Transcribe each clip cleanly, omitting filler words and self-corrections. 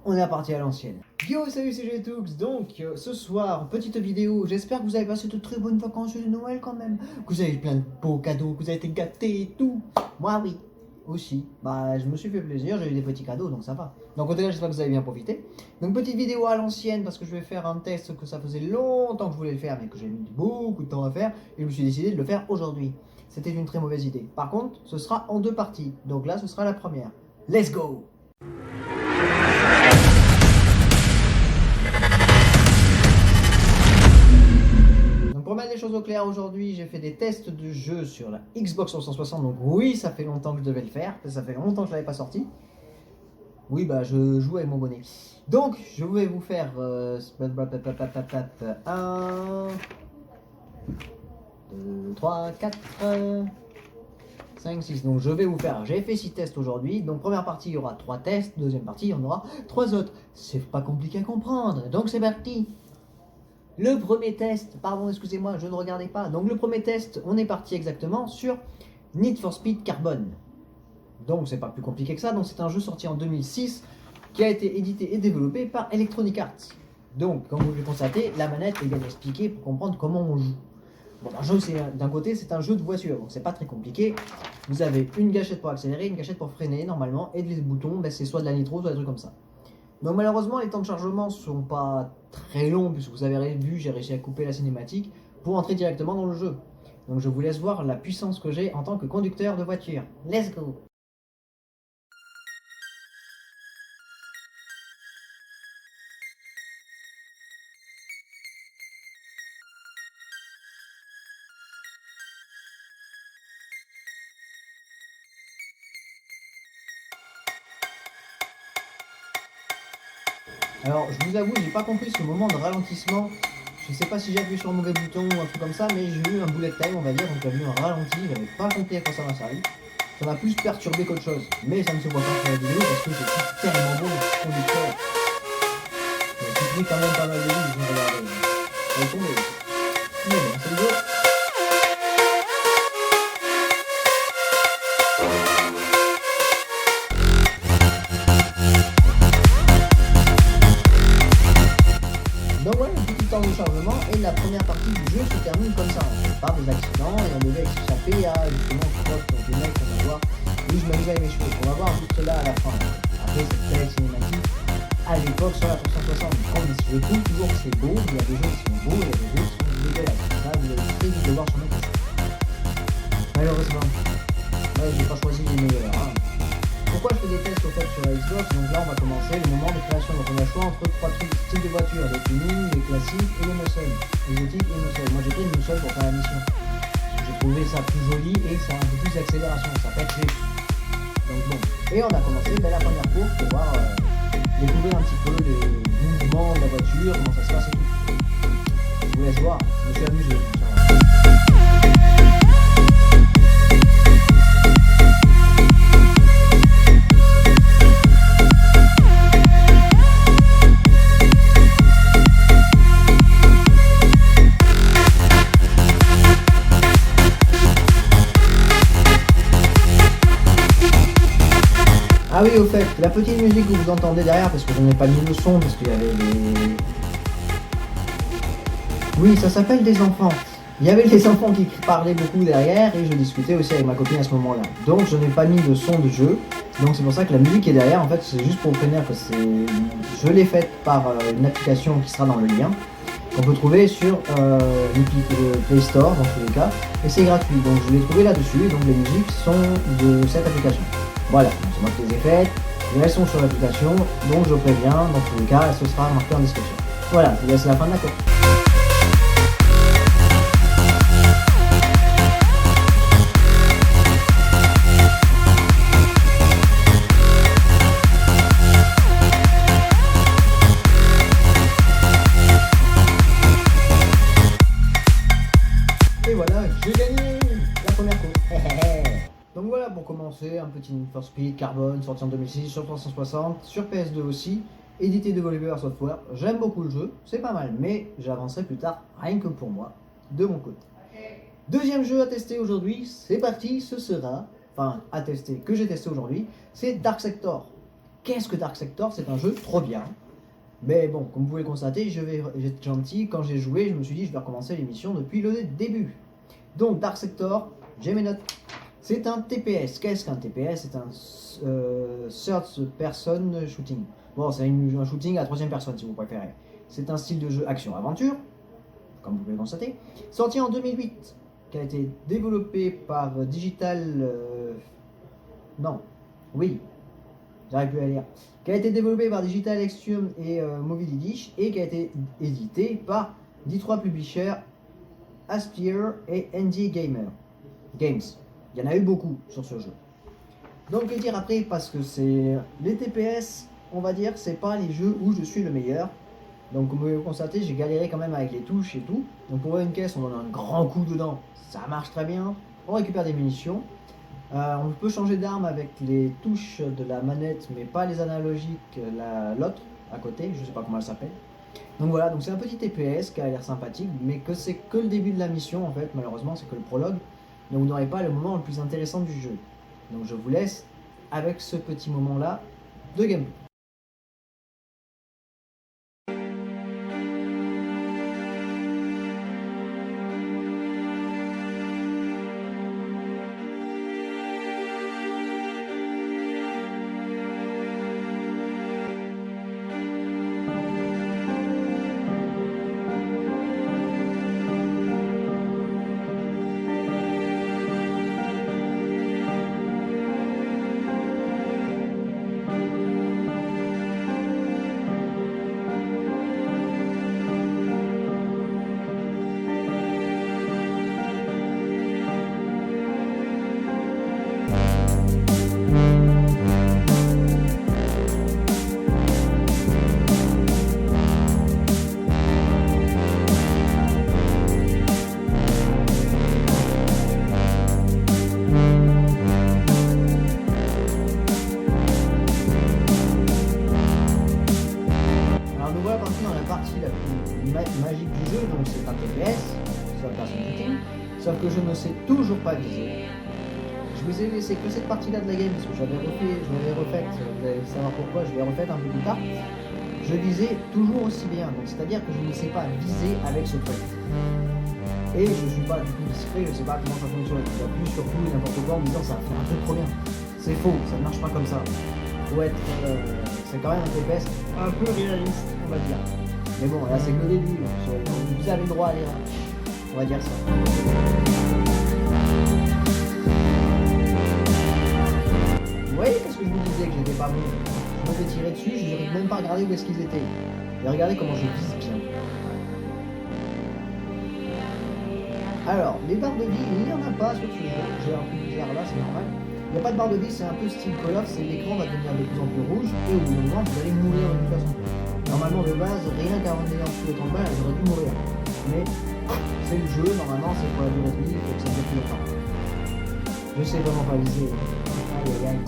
on est parti à l'ancienne. Yo, salut, c'est Jetux. Donc, ce soir, petite vidéo. J'espère que vous avez passé de très bonnes vacances de Noël quand même. Que vous avez eu plein de beaux cadeaux, que vous avez été gâtés et tout. Moi, oui. Aussi. Bah, je me suis fait plaisir, j'ai eu des petits cadeaux, donc ça va. Donc, en tout cas, j'espère que vous avez bien profité. Donc, petite vidéo à l'ancienne, parce que je vais faire un test que ça faisait longtemps que je voulais le faire, mais que j'ai mis beaucoup de temps à faire. Et je me suis décidé de le faire aujourd'hui. C'était une très mauvaise idée. Par contre, ce sera en deux parties. Donc là, ce sera la première. Let's go! Pour mettre les choses au clair, aujourd'hui j'ai fait des tests de jeux sur la Xbox 360, donc oui, ça fait longtemps que je devais le faire, ça fait longtemps que je l'avais pas sorti. Oui, bah je joue avec mon bonnet. Donc je vais vous faire 1, 2, 3, 4, 5, 6. Donc je vais vous faire, j'ai fait 6 tests aujourd'hui. Donc première partie il y aura 3 tests, deuxième partie il y en aura 3 autres. C'est pas compliqué à comprendre, donc c'est parti. Le premier test, pardon, excusez-moi, je ne regardais pas. Donc le premier test, on est parti exactement sur Need for Speed Carbon. Donc c'est pas plus compliqué que ça. Donc c'est un jeu sorti en 2006 qui a été édité et développé par Electronic Arts. Donc comme vous pouvez constater, la manette est bien expliquée pour comprendre comment on joue. Bon, d'un côté, c'est un jeu de voiture, donc c'est pas très compliqué. Vous avez une gâchette pour accélérer, une gâchette pour freiner normalement, et les boutons, c'est soit de la nitro, soit des trucs comme ça. Donc malheureusement, les temps de chargement sont pas très longs, puisque vous avez vu, j'ai réussi à couper la cinématique pour entrer directement dans le jeu. Donc je vous laisse voir la puissance que j'ai en tant que conducteur de voiture. Let's go! Alors, je vous avoue, j'ai pas compris ce moment de ralentissement. Je sais pas si j'ai appuyé sur le mauvais bouton ou un truc comme ça, mais j'ai eu un bullet time, on va dire, donc j'ai eu un ralenti, j'avais pas compris à quoi ça m'a servi. Ça m'a plus perturbé qu'autre chose, mais ça ne se voit pas sur la vidéo parce que je suis tellement bon de conducteur. J'ai quand même pas mal de vues, je vais regarder. Ça va tomber. Mais bon, c'est le jeu. Donc voilà, un petit temps de chargement et la première partie du jeu se termine comme ça, par des accidents et on devait s'échapper à justement ce poste, donc le mec on va voir, oui je m'amuse avec mes cheveux, on va voir juste là à la fin. Après cette belle cinématique, à l'époque sur la 360, je trouve toujours que c'est beau, il y a des jeux qui sont beaux, il y a des jeux qui sont dégueulasses, ça vous allez très vite le voir sur mes tests. Malheureusement, ouais, j'ai pas choisi les meilleurs. Hein. Pourquoi je fais des tests au fait sur la Xbox? Donc là on va commencer le moment de création. Donc on a le choix entre 3 types de voitures, les tuning, les classiques et les muscle. Exotiques et muscle. Moi j'ai pris une muscle pour faire la mission. J'ai trouvé ça plus joli et ça a un peu plus d'accélération, ça pète les. Donc bon. Et on a commencé la première course pour voir découvrir un petit peu les mouvements de la voiture, comment ça se passe et tout. Je vous laisse voir, je me suis amusé. Ah oui, au fait, la petite musique que vous entendez derrière, parce que je n'ai pas mis le son, parce qu'il y avait des... Oui, ça s'appelle des enfants. Il y avait des enfants qui parlaient beaucoup derrière, et je discutais aussi avec ma copine à ce moment-là. Donc je n'ai pas mis de son de jeu, donc c'est pour ça que la musique est derrière, en fait, c'est juste pour vous prévenir que je l'ai faite par une application qui sera dans le lien, qu'on peut trouver sur le Play Store, dans tous les cas, et c'est gratuit. Donc je l'ai trouvé là-dessus, donc les musiques sont de cette application. Voilà, c'est moi qui les ai faites, et elles sont sur l'application, donc je préviens, dans tous les cas, ce sera marqué en description. Voilà, je vous laisse la fin de la course. Et voilà, j'ai gagné la première course. Donc voilà, pour commencer, un petit Need for Speed Carbon sorti en 2006 sur 360, sur PS2 aussi, édité de Volver Software. J'aime beaucoup le jeu, c'est pas mal, mais j'avancerai plus tard, rien que pour moi, de mon côté. Deuxième jeu à tester aujourd'hui, c'est parti, ce sera, enfin à tester, que j'ai testé aujourd'hui, c'est Dark Sector. qu'est-ce que Dark Sector? C'est un jeu trop bien. Mais bon, comme vous pouvez le constater, j'étais gentil. Quand j'ai joué, je me suis dit je vais recommencer l'émission depuis le début. Donc Dark Sector, j'ai mes notes. C'est un TPS. Qu'est-ce qu'un TPS? C'est un Third Person Shooting. Bon, c'est un shooting à troisième personne si vous préférez. C'est un style de jeu action-aventure, comme vous pouvez le constater. Sorti en 2008, qui a été développé par Digital... Non, oui, j'arrive plus à lire. Qui a été développé par Digital Extreme et Movie Dish et qui a été édité par D3 Publishers, Aspyr et ND Games. Il y en a eu beaucoup sur ce jeu. Donc je vais dire après parce que c'est les TPS, on va dire, c'est pas les jeux où je suis le meilleur. Donc comme vous pouvez le constater, j'ai galéré quand même avec les touches et tout. Donc pour une caisse, on donne un grand coup dedans, ça marche très bien. On récupère des munitions. On peut changer d'arme avec les touches de la manette, mais pas les analogiques, l'autre à côté, je sais pas comment elle s'appelle. Donc voilà, donc c'est un petit TPS qui a l'air sympathique, mais que c'est que le début de la mission en fait, malheureusement c'est que le prologue. Donc vous n'aurez pas le moment le plus intéressant du jeu. Donc je vous laisse avec ce petit moment là de gameplay. Magique du jeu, donc c'est un TPS, Third Person Shooting, sauf que je ne sais toujours pas viser. Je vous ai laissé que cette partie-là de la game parce que je l'avais refaite, vous allez savoir pourquoi, je l'ai refaite un peu plus tard. Je visais toujours aussi bien, donc c'est-à-dire que je ne sais pas viser avec ce truc. Et je ne suis pas du tout discret, je ne sais pas comment ça fonctionne. J'appuie sur tout et n'importe quoi en me disant ça fait un truc trop bien. C'est faux, ça ne marche pas comme ça. Faut être, c'est quand même un TPS un peu réaliste, on va dire. Mais bon, là c'est que le début, vous avez le droit à l'erreur. On va dire ça. Vous voyez qu'est-ce que je vous disais que j'étais pas bon? Je me fais tirer dessus, je n'arrive même pas à regarder où est-ce qu'ils étaient. Et regardez comment je vise bien. Alors, les barres de vie, il n'y en a pas sur ce jeu. J'ai un peu bizarre là, c'est normal. Il n'y a pas de barre de vie, c'est un peu style Call of, c'est l'écran va devenir de plus en plus rouge et au bout d'un moment vous allez mourir de toute façon. Normalement de base, rien qu'en ayant tué autant de balles, j'aurais dû mourir. Mais c'est le jeu, normalement c'est pour la durée de vie, il faut que ça dure plus longtemps. Je sais vraiment pas viser. Aïe aïe aïe.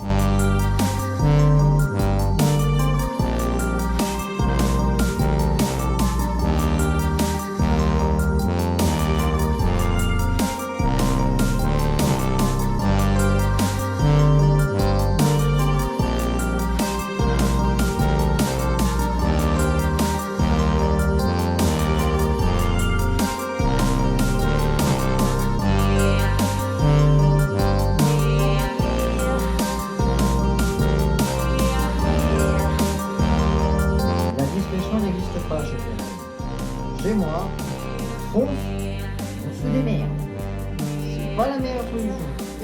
Chez moi, fonce, on se démerde. C'est pas la meilleure solution.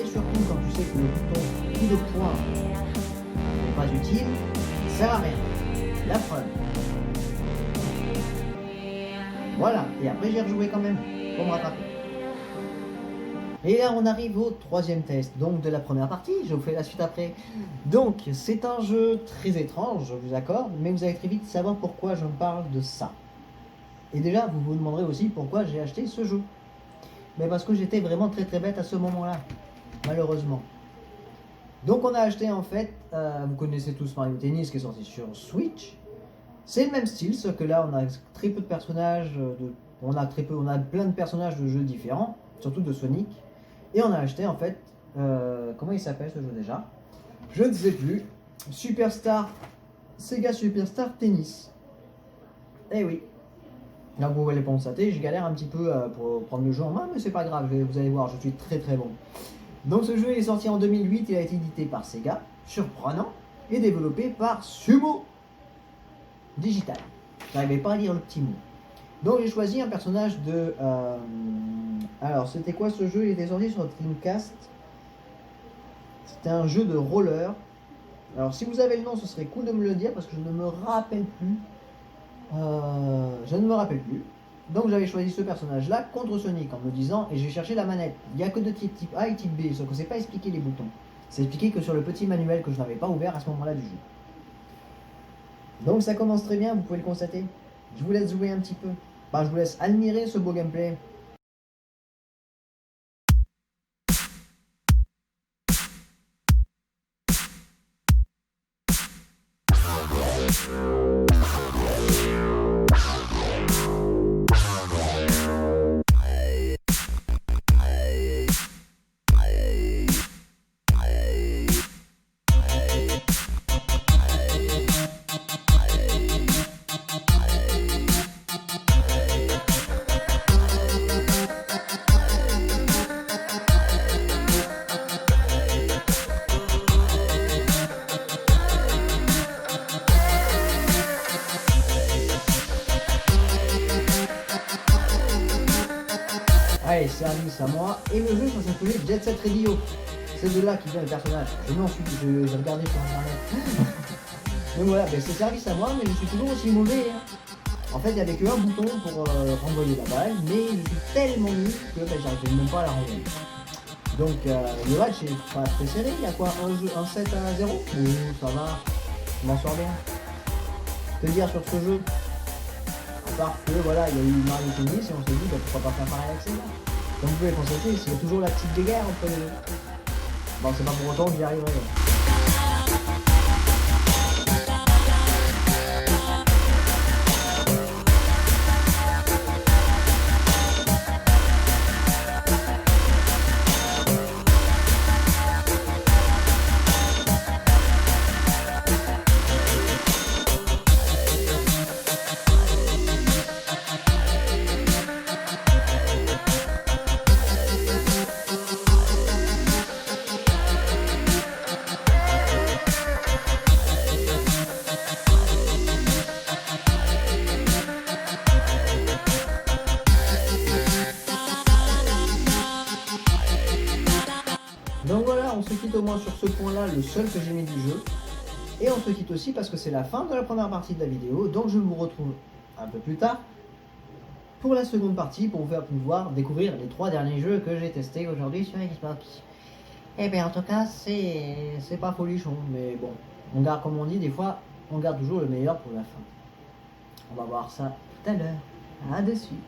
Et surtout quand tu sais que le bouton coup de poing n'est pas utile, ça sert à rien. La preuve. Voilà, et après j'ai rejoué quand même, pour me rattraper. Et là on arrive au troisième test, donc de la première partie, je vous fais la suite après. Donc c'est un jeu très étrange, je vous accorde, mais vous allez très vite savoir pourquoi je parle de ça. Et déjà vous vous demanderez aussi pourquoi j'ai acheté ce jeu. Mais parce que j'étais vraiment très bête à ce moment-là, malheureusement. Donc on a acheté en fait, vous connaissez tous Mario Tennis qui est sorti sur Switch. C'est le même style, sauf que là on a très peu de personnages, on a plein de personnages de jeux différents, surtout de Sonic. Et on a acheté en fait, comment il s'appelle ce jeu déjà? Je ne sais plus, Superstar, Sega Superstar Tennis. Eh oui. Là, vous pouvez le constater, je galère un petit peu pour prendre le jeu en main, mais c'est pas grave, vous allez voir, je suis très très bon. Donc ce jeu est sorti en 2008, il a été édité par Sega, surprenant, et développé par Sumo Digital. J'arrivais pas à lire le petit mot. Donc j'ai choisi un personnage de... Alors c'était quoi ce jeu? Il était sorti sur Dreamcast. C'était un jeu de roller. Alors si vous avez le nom, ce serait cool de me le dire parce que je ne me rappelle plus. Je ne me rappelle plus. Donc j'avais choisi ce personnage-là contre Sonic en me disant, et j'ai cherché la manette. Il n'y a que de type A et type B, sauf que c'est pas expliqué les boutons. C'est expliqué que sur le petit manuel que je n'avais pas ouvert à ce moment-là du jeu. Donc ça commence très bien, vous pouvez le constater. Je vous laisse jouer un petit peu. Bah, je vous laisse admirer ce beau gameplay. Allez, service à moi. Et le jeu, ça s'appelait Jet Set Radio. C'est de là qu'il vient le personnage. Je m'en suis, j'ai regardé sur internet. Donc voilà, ben c'est service à moi, mais je suis toujours aussi mauvais. Hein. En fait, il n'y avait qu'un bouton pour renvoyer la balle, mais je suis tellement nul que ben, j'arrive même pas à la renvoyer. Donc le match est pas très serré. Il y a quoi, un 7 à 0. Ça va, je m'en sors bien. Que dire sur ce jeu? À part que voilà, il y a eu Mario Tennis et on s'est dit bah, pourquoi pas faire pareil avec Sega. Comme vous pouvez constater, il y a toujours la petite guerre entre les deux. Bon, c'est pas pour autant que j'y arriverai. Donc voilà, on se quitte au moins sur ce point-là, le seul que j'ai mis du jeu. Et on se quitte aussi parce que c'est la fin de la première partie de la vidéo, donc je vous retrouve un peu plus tard pour la seconde partie, pour vous faire pouvoir découvrir les 3 derniers jeux que j'ai testés aujourd'hui sur Xbox. Et bien en tout cas, c'est pas folichon, mais bon, on garde, comme on dit, des fois, on garde toujours le meilleur pour la fin. On va voir ça tout à l'heure. À de suite.